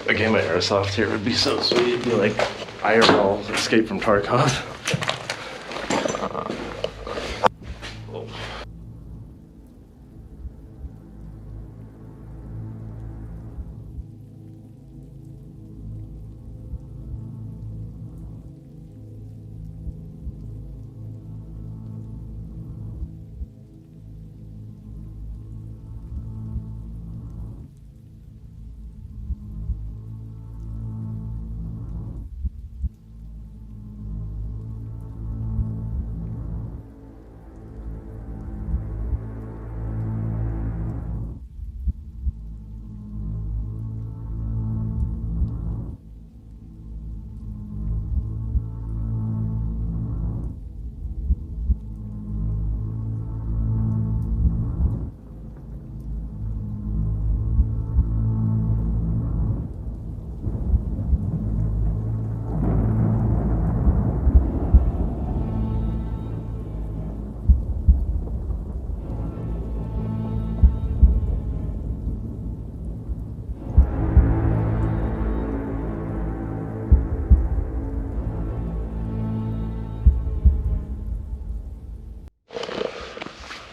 a game of airsoft here would be so sweet. It'd be like IRL Escape from Tarkov.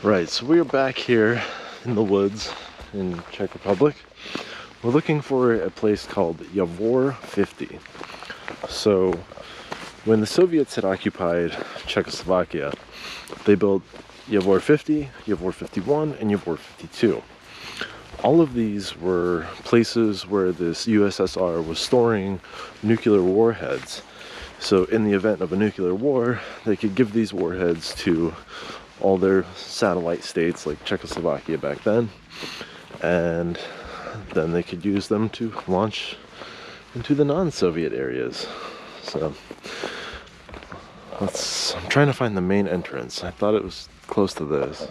Right, so we're back here in the woods in Czech Republic. We're looking for a place called Javor 50. So when the Soviets had occupied Czechoslovakia, they built Javor 50, Javor 51, and Javor 52. All of these were places where this USSR was storing nuclear warheads. So in the event of a nuclear war, they could give these warheads to all their satellite states like Czechoslovakia back then, and then they could use them to launch into the non-Soviet areas. So I'm trying to find the main entrance. I thought it was close to this.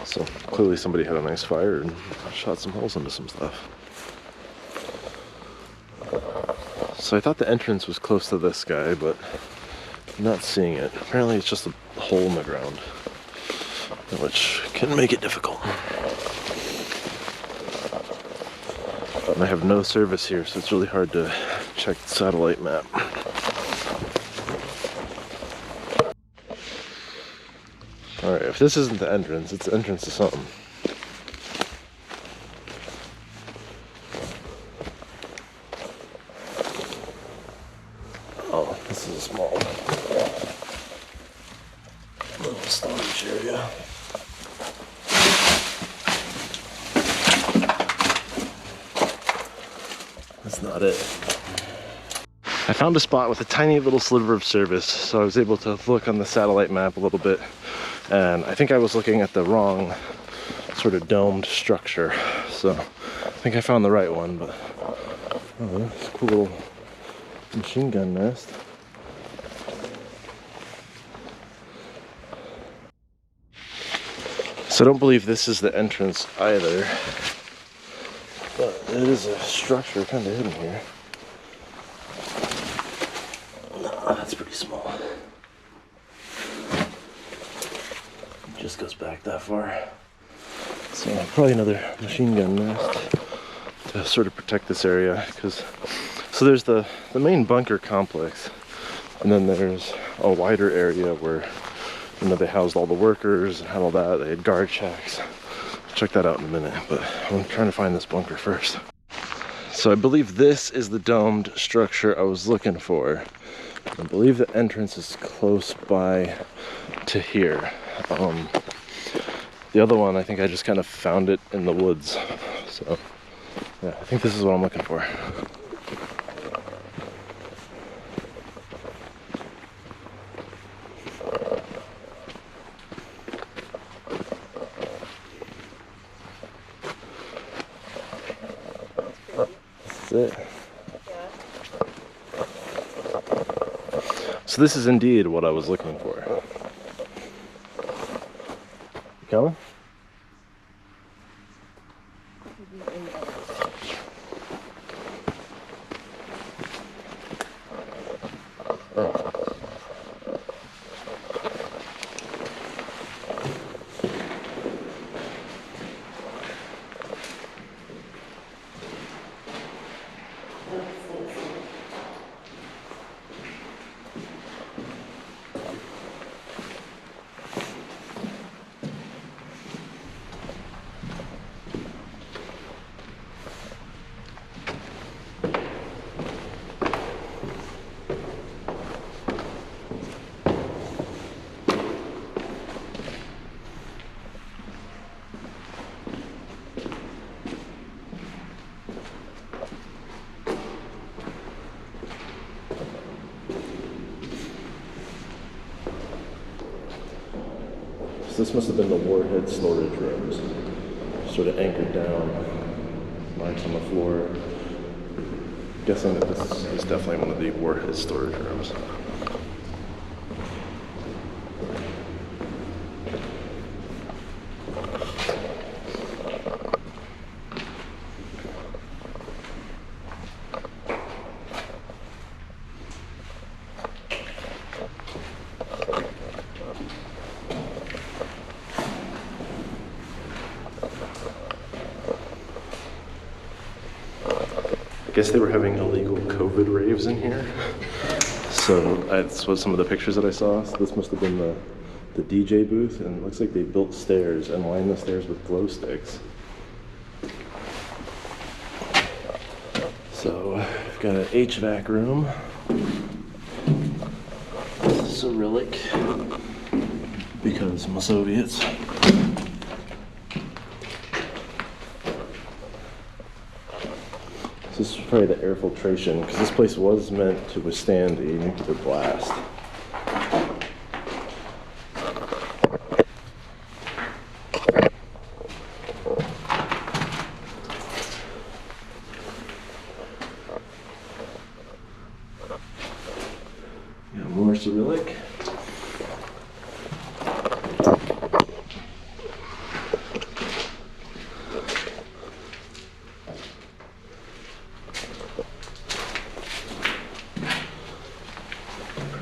So clearly somebody had a nice fire and shot some holes into some stuff. So I thought the entrance was close to this guy, but I'm not seeing it. Apparently it's just a hole in the ground, which can make it difficult. And I have no service here, so it's really hard to check the satellite map. Alright, if this isn't the entrance, it's the entrance to something. Oh, this is a small little storage area. That's not it. I found a spot with a tiny little sliver of service, so I was able to look on the satellite map a little bit. And I think I was looking at the wrong sort of domed structure. So I think I found the right one, but oh, this cool little machine gun nest. So I don't believe this is the entrance either, but it is a structure kind of hidden here. No, that's pretty small. Just goes back that far. So probably another machine gun nest to sort of protect this area, because so there's the main bunker complex, and then there's a wider area where, you know, they housed all the workers and had all that. They had guard shacks. I'll check that out in a minute, but I'm trying to find this bunker first. So I believe this is the domed structure I was looking for. I believe the entrance is close by to here. The other one, I think I just kind of found it in the woods. So yeah, I think this is what I'm looking for. This is it. So this is indeed what I was looking for. You coming? So this must have been the Warhead storage rooms, sort of anchored down, marks on the floor. Guessing that this is definitely one of the Warhead storage rooms. I guess they were having illegal COVID raves in here. So that's what some of the pictures that I saw. So this must have been the DJ booth, and it looks like they built stairs and lined the stairs with glow sticks. So we've got an HVAC room, Cyrillic, because my Soviets. This is probably the air filtration, because this place was meant to withstand a nuclear blast. Yeah, more Cyrillic.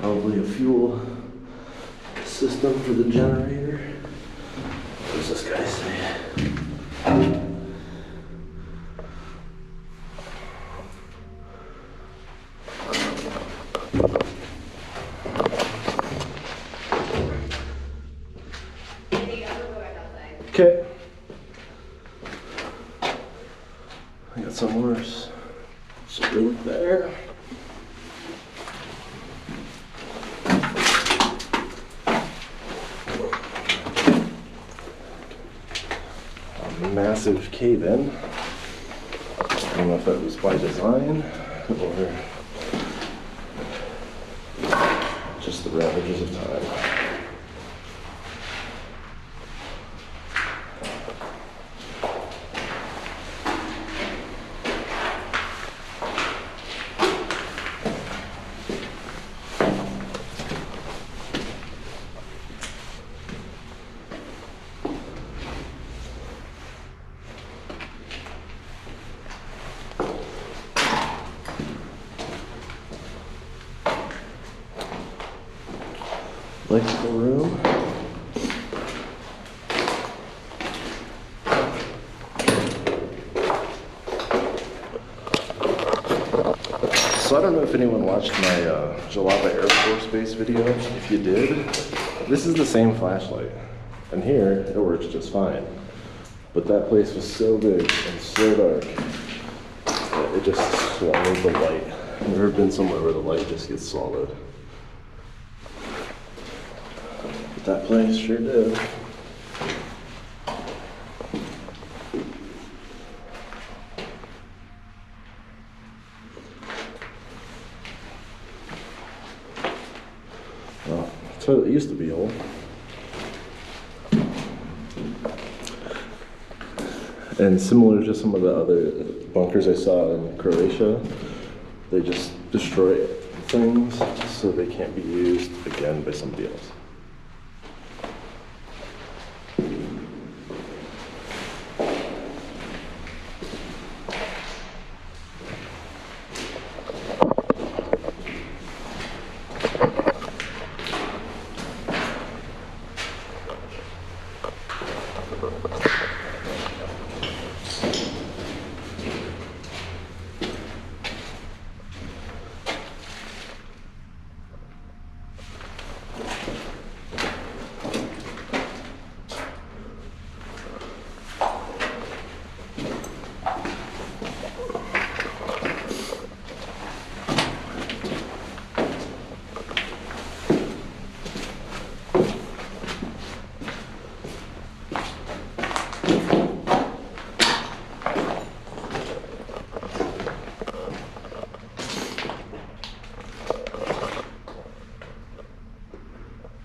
Probably a fuel system for the generator. What does this guy say? Okay. I got some more Cyrillic there. Massive cave-in. I don't know if that was by design or just the ravages of time. Electrical room. So I don't know if anyone watched my Jalapa Air Force Base video. If you did, this is the same flashlight. And here, it works just fine. But that place was so big and so dark that it just swallowed the light. I've never been somewhere where the light just gets swallowed. That place sure did. Well, that's what it used to be old. And similar to some of the other bunkers I saw in Croatia, they just destroy it. It's things so they can't be used again by somebody else.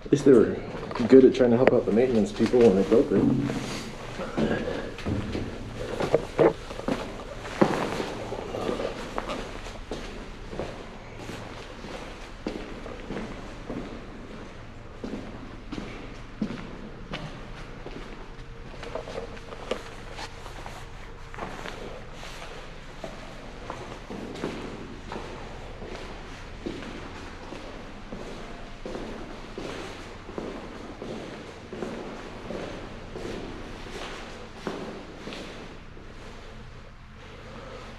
At least they were good at trying to help out the maintenance people when they built it.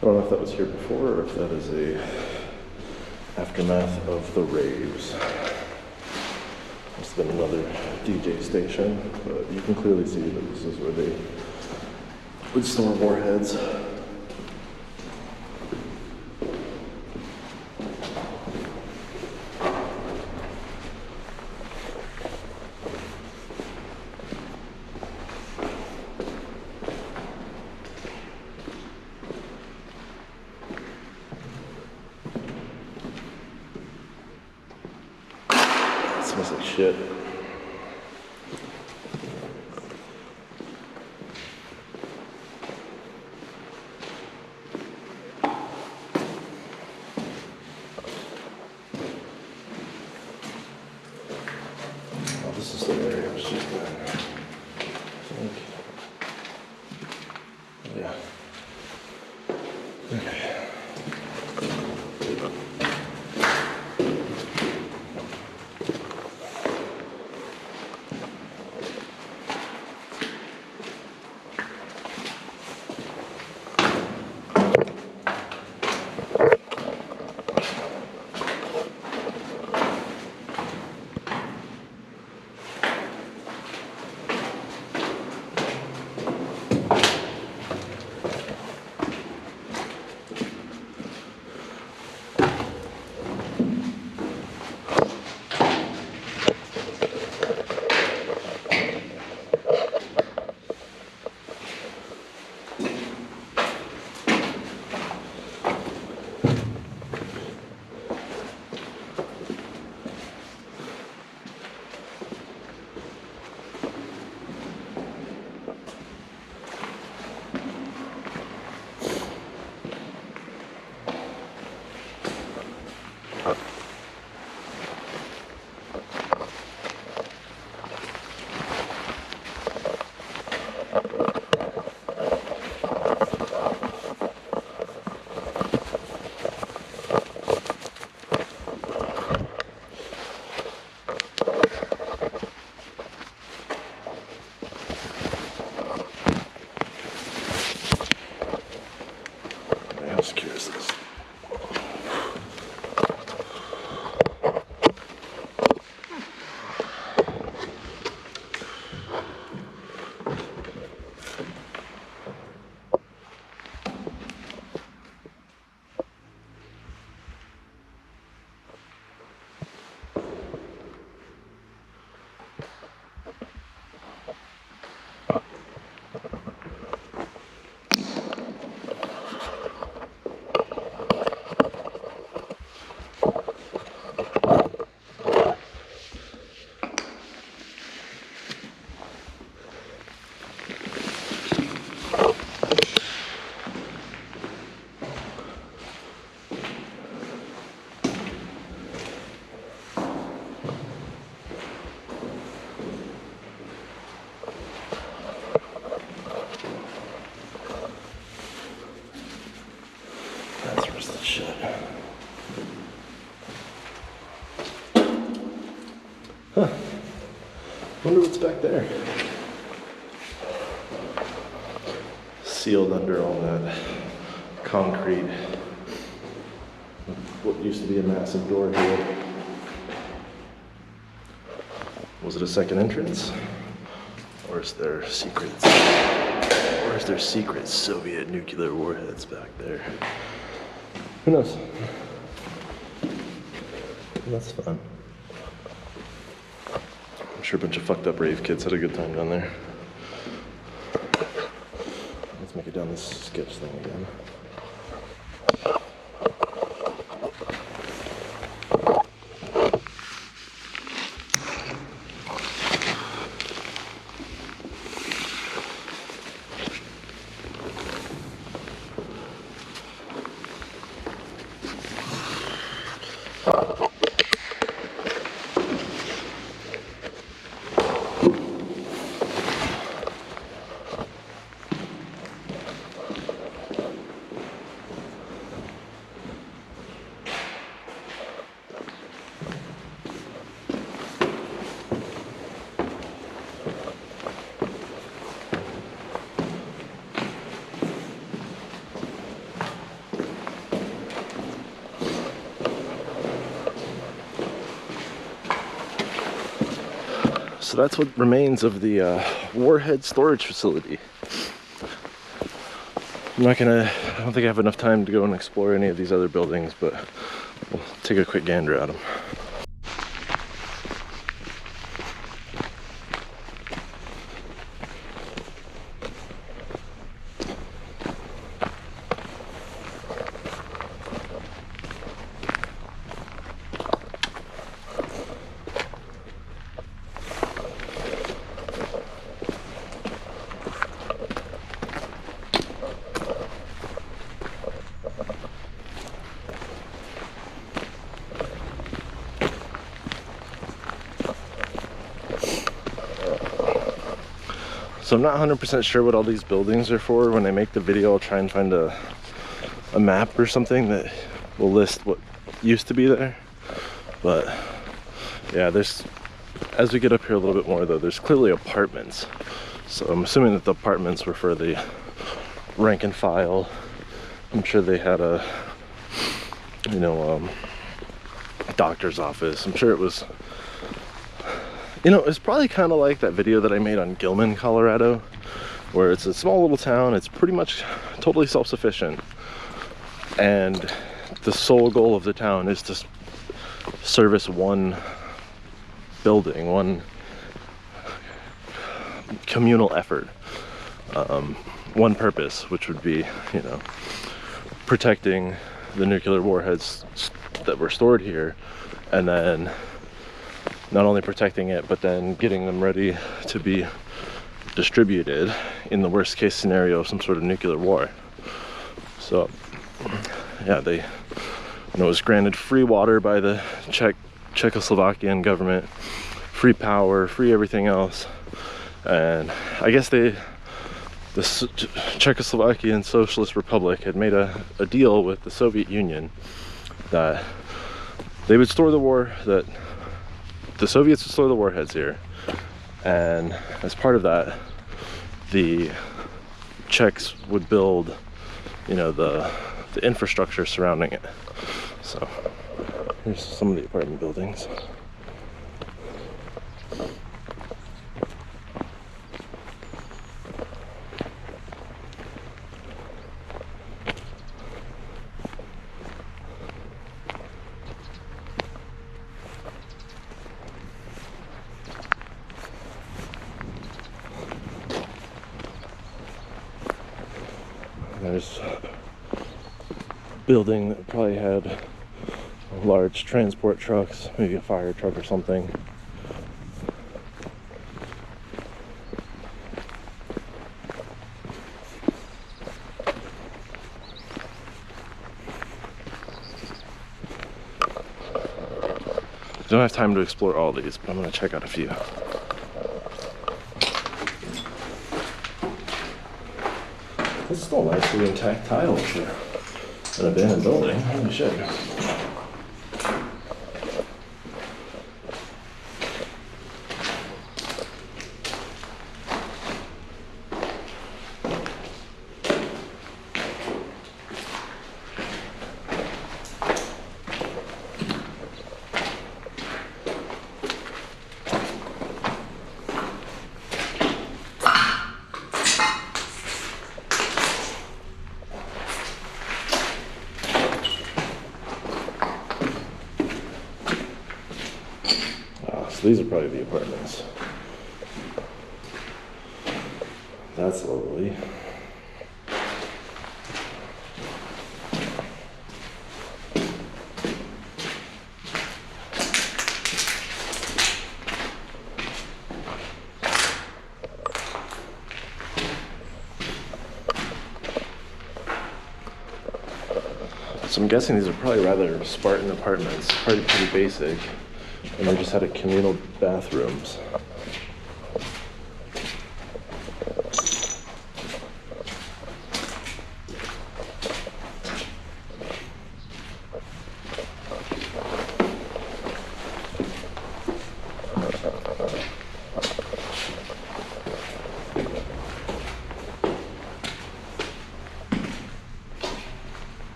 I don't know if that was here before or if that is a aftermath of the raves. Must have been another DJ station, but you can clearly see that this is where they would store warheads. Smells like shit. Oh, this is the area I was just in. Yeah. Okay. How secure is this? Huh. Wonder what's back there. Sealed under all that concrete. What used to be a massive door here. Was it a second entrance? Or is there secrets? Or is there secret Soviet nuclear warheads back there? Who knows? That's fun. I'm sure a bunch of fucked up rave kids had a good time down there. Let's make it down this sketch thing again. So that's what remains of the Warhead storage facility. I don't think I have enough time to go and explore any of these other buildings, but we'll take a quick gander at them. So I'm not 100% sure what all these buildings are for. When I make the video, I'll try and find a map or something that will list what used to be there. But yeah, as we get up here a little bit more though, there's clearly apartments. So I'm assuming that the apartments were for the rank and file. I'm sure they had a, doctor's office. I'm sure it was, it's probably kind of like that video that I made on Gilman, Colorado, where it's a small little town. It's pretty much totally self-sufficient. And the sole goal of the town is to service one building, one communal effort, one purpose, which would be, protecting the nuclear warheads that were stored here, and then not only protecting it, but then getting them ready to be distributed in the worst case scenario of some sort of nuclear war. So yeah, they was granted free water by the Czechoslovakian government, free power, free everything else. And I guess the Czechoslovakian Socialist Republic had made a deal with the Soviet Union that they would store the Soviets would store the warheads here, and as part of that, the Czechs would build, the infrastructure surrounding it. So here's some of the apartment buildings. There's a building that probably had large transport trucks, maybe a fire truck or something. I don't have time to explore all these, but I'm going to check out a few. It's still nicely intact tile for an abandoned building. Holy shit. So these are probably the apartments. That's lovely. So I'm guessing these are probably rather Spartan apartments, probably pretty basic, and they just had a communal bathrooms.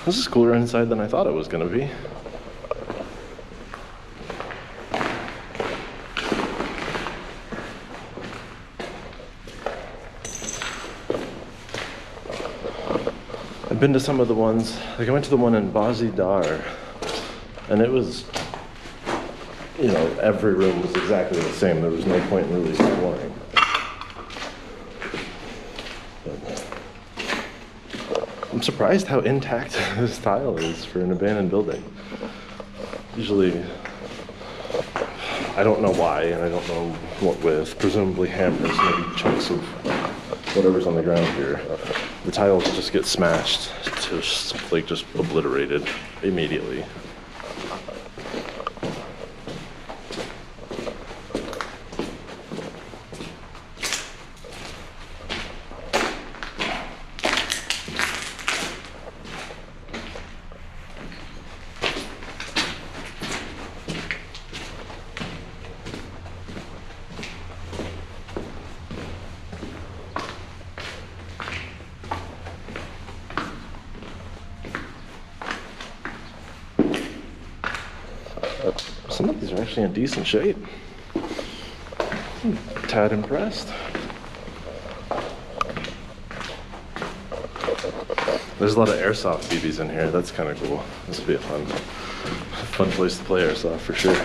This is cooler inside than I thought it was going to be. I've been to some of the ones, like I went to the one in Bazidar, and it was, you know, every room was exactly the same. There was no point in really exploring. I'm surprised how intact this tile is for an abandoned building. Usually, I don't know why, and I don't know what with, presumably hammers, maybe chunks of whatever's on the ground here. The tiles just get smashed, just obliterated immediately. Some of these are actually in decent shape. I'm a tad impressed. There's a lot of airsoft BBs in here. That's kind of cool. This would be a fun place to play airsoft for sure.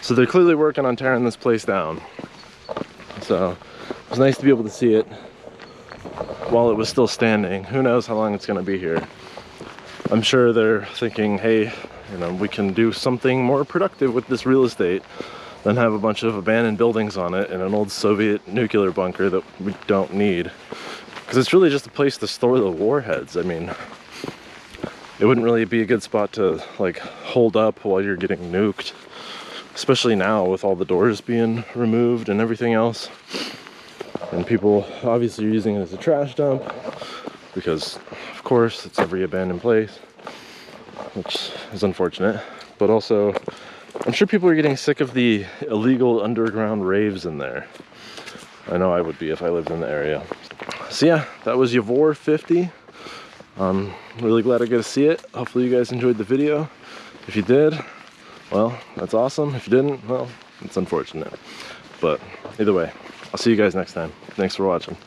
So they're clearly working on tearing this place down. So it was nice to be able to see it while it was still standing. Who knows how long it's going to be here. I'm sure they're thinking, hey, you know, we can do something more productive with this real estate than have a bunch of abandoned buildings on it and an old Soviet nuclear bunker that we don't need. Because it's really just a place to store the warheads. I mean, it wouldn't really be a good spot to like hold up while you're getting nuked. Especially now with all the doors being removed and everything else. And people obviously are using it as a trash dump because, of course, it's every abandoned place, which is unfortunate. but also I'm sure people are getting sick of the illegal underground raves in there. I know I would be if I lived in the area. So yeah, that was Javor 50. I'm really glad I got to see it. Hopefully you guys enjoyed the video. If you did, well, that's awesome. If you didn't, well, it's unfortunate. But either way, I'll see you guys next time. Thanks for watching.